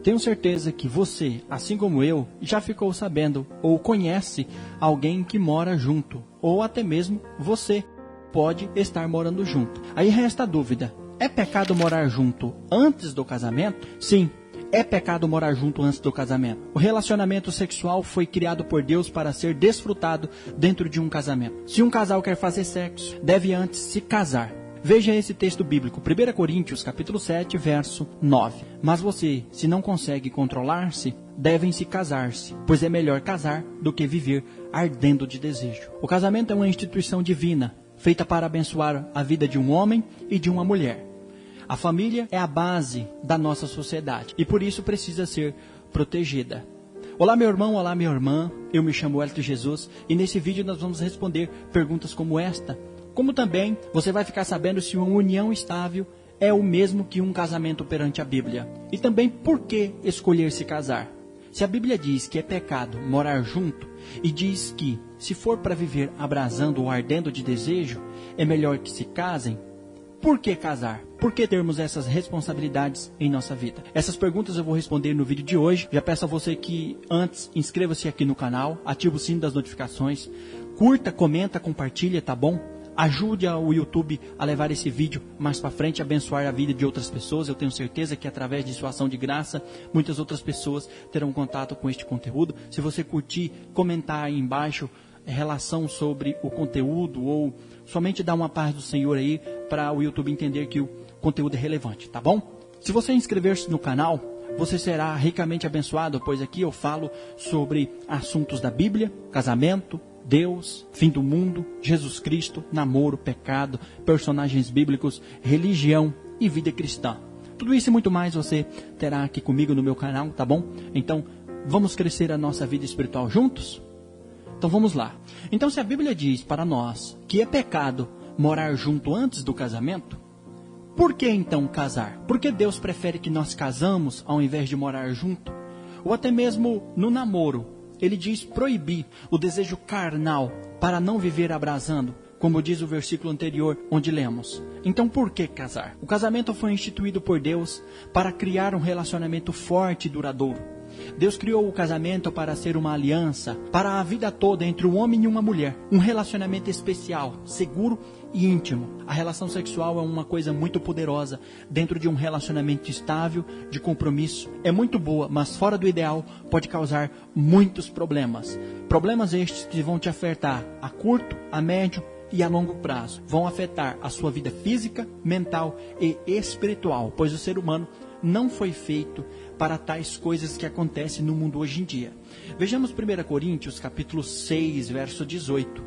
Tenho certeza que você, assim como eu, já ficou sabendo ou conhece alguém que mora junto, ou até mesmo você pode estar morando junto. Aí resta a dúvida: é pecado morar junto antes do casamento? Sim, é pecado morar junto antes do casamento. O relacionamento sexual foi criado por Deus para ser desfrutado dentro de um casamento. Se um casal quer fazer sexo, deve antes se casar. Veja esse texto bíblico, 1 Coríntios, capítulo 7, verso 9. Mas você, se não consegue controlar-se, devem se casar-se, pois é melhor casar do que viver ardendo de desejo. O casamento é uma instituição divina, feita para abençoar a vida de um homem e de uma mulher. A família é a base da nossa sociedade e por isso precisa ser protegida. Olá meu irmão, olá minha irmã, eu me chamo Elton Jesus e nesse vídeo nós vamos responder perguntas como esta. Como também você vai ficar sabendo se uma união estável é o mesmo que um casamento perante a Bíblia. E também por que escolher se casar. Se a Bíblia diz que é pecado morar junto e diz que se for para viver abrasando ou ardendo de desejo, é melhor que se casem, por que casar? Por que termos essas responsabilidades em nossa vida? Essas perguntas eu vou responder no vídeo de hoje. Já peço a você que antes inscreva-se aqui no canal, ative o sino das notificações, curta, comenta, compartilha, tá bom? Ajude o YouTube a levar esse vídeo mais para frente, abençoar a vida de outras pessoas. Eu tenho certeza que através de sua ação de graça, muitas outras pessoas terão contato com este conteúdo. Se você curtir, comentar aí embaixo relação sobre o conteúdo ou somente dar uma paz do Senhor aí para o YouTube entender que o conteúdo é relevante, tá bom? Se você inscrever-se no canal, você será ricamente abençoado, pois aqui eu falo sobre assuntos da Bíblia, casamento, Deus, fim do mundo, Jesus Cristo, namoro, pecado, personagens bíblicos, religião e vida cristã. Tudo isso e muito mais você terá aqui comigo no meu canal, tá bom? Então, vamos crescer a nossa vida espiritual juntos? Então vamos lá. Então se a Bíblia diz para nós que é pecado morar junto antes do casamento, por que então casar? Por que Deus prefere que nós casamos ao invés de morar junto? Ou até mesmo no namoro, ele diz proibir o desejo carnal para não viver abrasando, como diz o versículo anterior onde lemos. Então por que casar? O casamento foi instituído por Deus para criar um relacionamento forte e duradouro. Deus criou o casamento para ser uma aliança para a vida toda entre um homem e uma mulher. Um relacionamento especial, seguro e íntimo. A relação sexual é uma coisa muito poderosa dentro de um relacionamento estável, de compromisso. É muito boa, mas fora do ideal pode causar muitos problemas. Problemas estes que vão te afetar a curto, a médio e a longo prazo. Vão afetar a sua vida física, mental e espiritual, pois o ser humano não foi feito para tais coisas que acontecem no mundo hoje em dia. Vejamos 1 Coríntios, capítulo 6, verso 18.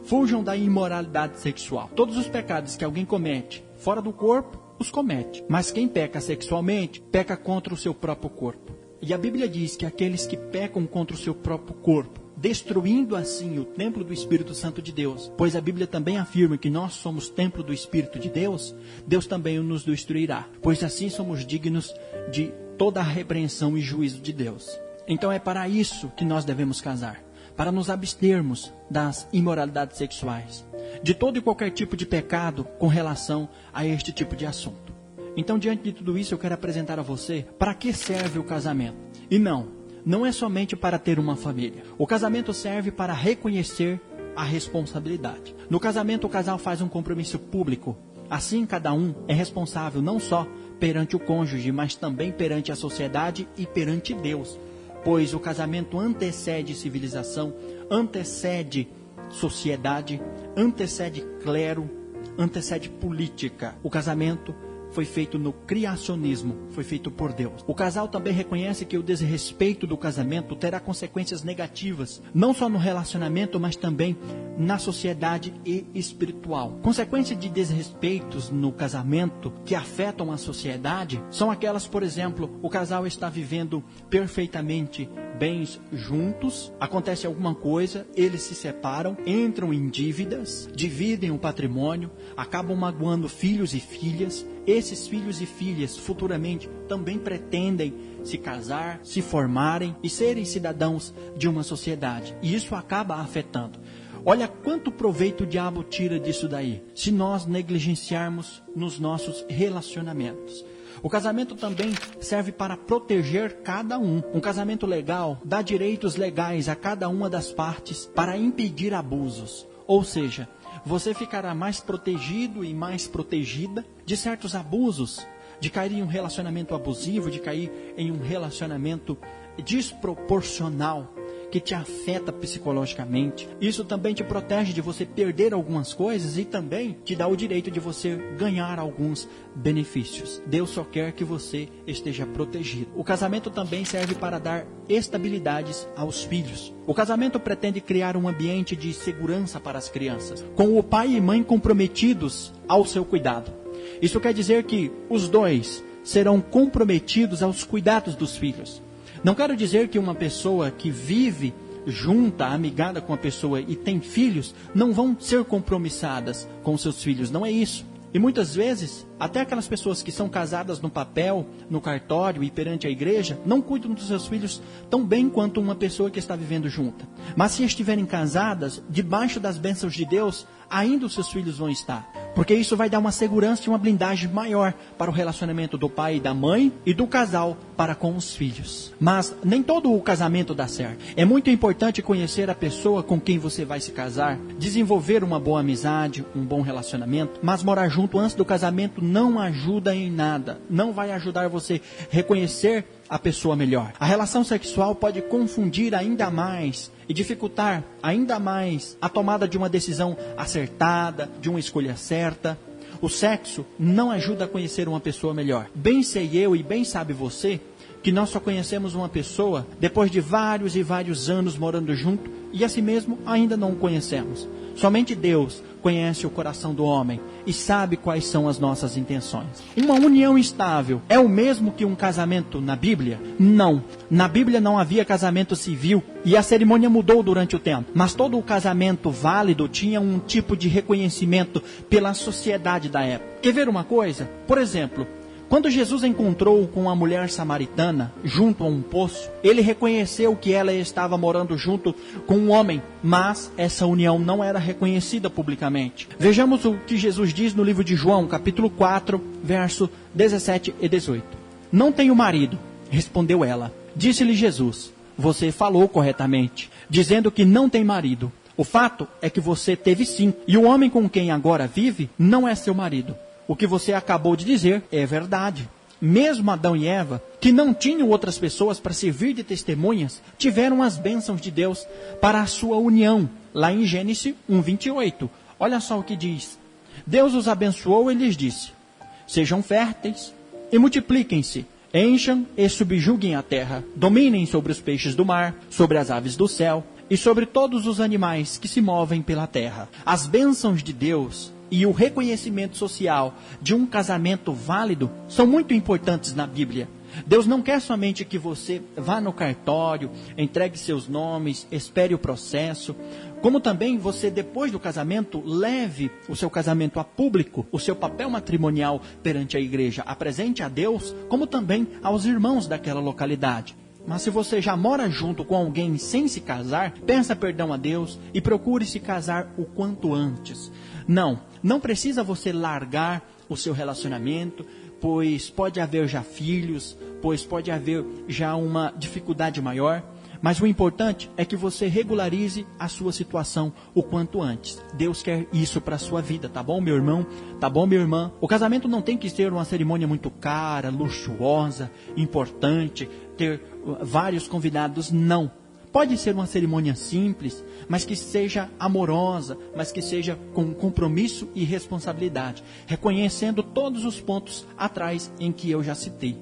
Fujam da imoralidade sexual. Todos os pecados que alguém comete fora do corpo, os comete. Mas quem peca sexualmente, peca contra o seu próprio corpo. E a Bíblia diz que aqueles que pecam contra o seu próprio corpo, destruindo assim o templo do Espírito Santo de Deus, pois a Bíblia também afirma que nós somos templo do Espírito de Deus, Deus também nos destruirá, pois assim somos dignos de toda a repreensão e juízo de Deus. Então é para isso que nós devemos casar, para nos abstermos das imoralidades sexuais, de todo e qualquer tipo de pecado com relação a este tipo de assunto. Então, diante de tudo isso, eu quero apresentar a você para que serve o casamento. E não é somente para ter uma família. O casamento serve para reconhecer a responsabilidade. No casamento, o casal faz um compromisso público. Assim, cada um é responsável não só perante o cônjuge, mas também perante a sociedade e perante Deus. Pois o casamento antecede civilização, antecede sociedade, antecede clero, antecede política. O casamento foi feito no criacionismo, foi feito por Deus. O casal também reconhece que o desrespeito do casamento terá consequências negativas, não só no relacionamento, mas também na sociedade e espiritual. Consequências de desrespeitos no casamento que afetam a sociedade são aquelas, por exemplo, o casal está vivendo perfeitamente bem juntos, acontece alguma coisa, eles se separam, entram em dívidas, dividem o patrimônio, acabam magoando filhos e filhas. Esses filhos e filhas futuramente também pretendem se casar, se formarem e serem cidadãos de uma sociedade. E isso acaba afetando. Olha quanto proveito o diabo tira disso daí, se nós negligenciarmos nos nossos relacionamentos. O casamento também serve para proteger cada um. Um casamento legal dá direitos legais a cada uma das partes para impedir abusos. Ou seja, você ficará mais protegido e mais protegida de certos abusos, de cair em um relacionamento abusivo, de cair em um relacionamento desproporcional, que te afeta psicologicamente. Isso também te protege de você perder algumas coisas e também te dá o direito de você ganhar alguns benefícios. Deus só quer que você esteja protegido. O casamento também serve para dar estabilidades aos filhos. O casamento pretende criar um ambiente de segurança para as crianças, com o pai e mãe comprometidos ao seu cuidado. Isso quer dizer que os dois serão comprometidos aos cuidados dos filhos. Não quero dizer que uma pessoa que vive junta, amigada com a pessoa e tem filhos, não vão ser compromissadas com seus filhos. Não é isso. E muitas vezes, até aquelas pessoas que são casadas no papel, no cartório e perante a igreja, não cuidam dos seus filhos tão bem quanto uma pessoa que está vivendo junta. Mas se estiverem casadas, debaixo das bênçãos de Deus, ainda os seus filhos vão estar. Porque isso vai dar uma segurança e uma blindagem maior para o relacionamento do pai e da mãe e do casal para com os filhos. Mas nem todo o casamento dá certo. É muito importante conhecer a pessoa com quem você vai se casar, desenvolver uma boa amizade, um bom relacionamento, mas morar junto antes do casamento não ajuda em nada. Não vai ajudar você a reconhecer a pessoa melhor. A relação sexual pode confundir ainda mais e dificultar ainda mais a tomada de uma decisão acertada, de uma escolha certa. O sexo não ajuda a conhecer uma pessoa melhor. Bem sei eu e bem sabe você que nós só conhecemos uma pessoa depois de vários e vários anos morando junto e assim mesmo ainda não o conhecemos. Somente Deus conhece o coração do homem e sabe quais são as nossas intenções. Uma união estável é o mesmo que um casamento na Bíblia? Não. Na Bíblia não havia casamento civil e a cerimônia mudou durante o tempo. Mas todo o casamento válido tinha um tipo de reconhecimento pela sociedade da época. Quer ver uma coisa? Por exemplo, quando Jesus encontrou com a mulher samaritana junto a um poço, ele reconheceu que ela estava morando junto com um homem, mas essa união não era reconhecida publicamente. Vejamos o que Jesus diz no livro de João, capítulo 4, verso 17 e 18. Não tenho marido, respondeu ela. Disse-lhe Jesus, você falou corretamente, dizendo que não tem marido. O fato é que você teve sim, e o homem com quem agora vive não é seu marido. O que você acabou de dizer é verdade. Mesmo Adão e Eva, que não tinham outras pessoas para servir de testemunhas, tiveram as bênçãos de Deus para a sua união. Lá em Gênesis 1:28. Olha só o que diz. Deus os abençoou e lhes disse, sejam férteis e multipliquem-se, encham e subjuguem a terra, dominem sobre os peixes do mar, sobre as aves do céu e sobre todos os animais que se movem pela terra. As bênçãos de Deus e o reconhecimento social de um casamento válido são muito importantes na Bíblia. Deus não quer somente que você vá no cartório, entregue seus nomes, espere o processo, como também você, depois do casamento, leve o seu casamento a público, o seu papel matrimonial perante a igreja, apresente a Deus, como também aos irmãos daquela localidade. Mas se você já mora junto com alguém sem se casar, peça perdão a Deus e procure se casar o quanto antes. Não precisa você largar o seu relacionamento, pois pode haver já filhos, pois pode haver já uma dificuldade maior. Mas o importante é que você regularize a sua situação o quanto antes. Deus quer isso para a sua vida, tá bom, meu irmão? Tá bom, minha irmã? O casamento não tem que ser uma cerimônia muito cara, luxuosa, importante, ter vários convidados, não. Pode ser uma cerimônia simples, mas que seja amorosa, mas que seja com compromisso e responsabilidade, reconhecendo todos os pontos atrás em que eu já citei.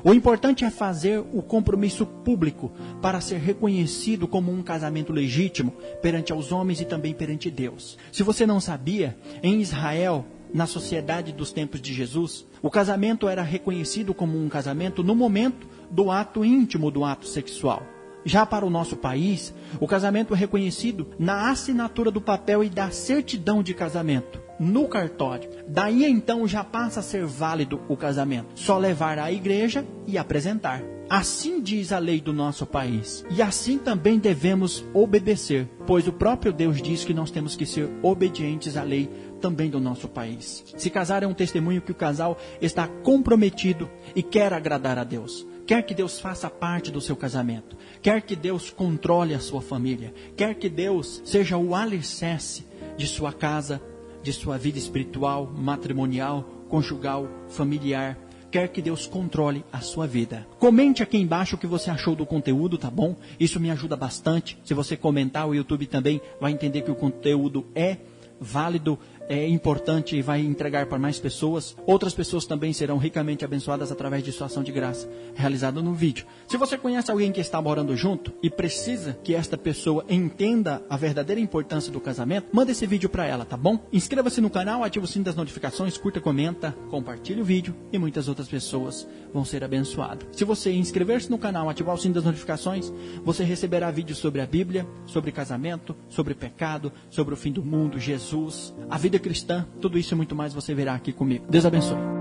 O importante é fazer o compromisso público para ser reconhecido como um casamento legítimo perante aos homens e também perante Deus. Se você não sabia, em Israel, na sociedade dos tempos de Jesus, o casamento era reconhecido como um casamento no momento do ato íntimo, do ato sexual. Já para o nosso país, o casamento é reconhecido na assinatura do papel e da certidão de casamento. no cartório. Daí então já passa a ser válido o casamento. Só levar à igreja e apresentar. Assim diz a lei do nosso país. E assim também devemos obedecer, pois o próprio Deus diz que nós temos que ser obedientes à lei também do nosso país. Se casar é um testemunho que o casal está comprometido e quer agradar a Deus. Quer que Deus faça parte do seu casamento. Quer que Deus controle a sua família. Quer que Deus seja o alicerce de sua casa, de sua vida espiritual, matrimonial, conjugal, familiar. Quer que Deus controle a sua vida. Comente aqui embaixo o que você achou do conteúdo, tá bom? Isso me ajuda bastante. Se você comentar, o YouTube também vai entender que o conteúdo é válido, é importante e vai entregar para mais pessoas. Outras pessoas também serão ricamente abençoadas através de sua ação de graça realizada no vídeo. Se você conhece alguém que está morando junto e precisa que esta pessoa entenda a verdadeira importância do casamento, manda esse vídeo para ela, tá bom? Inscreva-se no canal, ative o sino das notificações, curta, comenta, compartilhe o vídeo e muitas outras pessoas vão ser abençoadas. Se você inscrever-se no canal, ativar o sino das notificações, você receberá vídeos sobre a Bíblia, sobre casamento, sobre pecado, sobre o fim do mundo, Jesus, a vida cristã, tudo isso e muito mais você verá aqui comigo. Deus abençoe.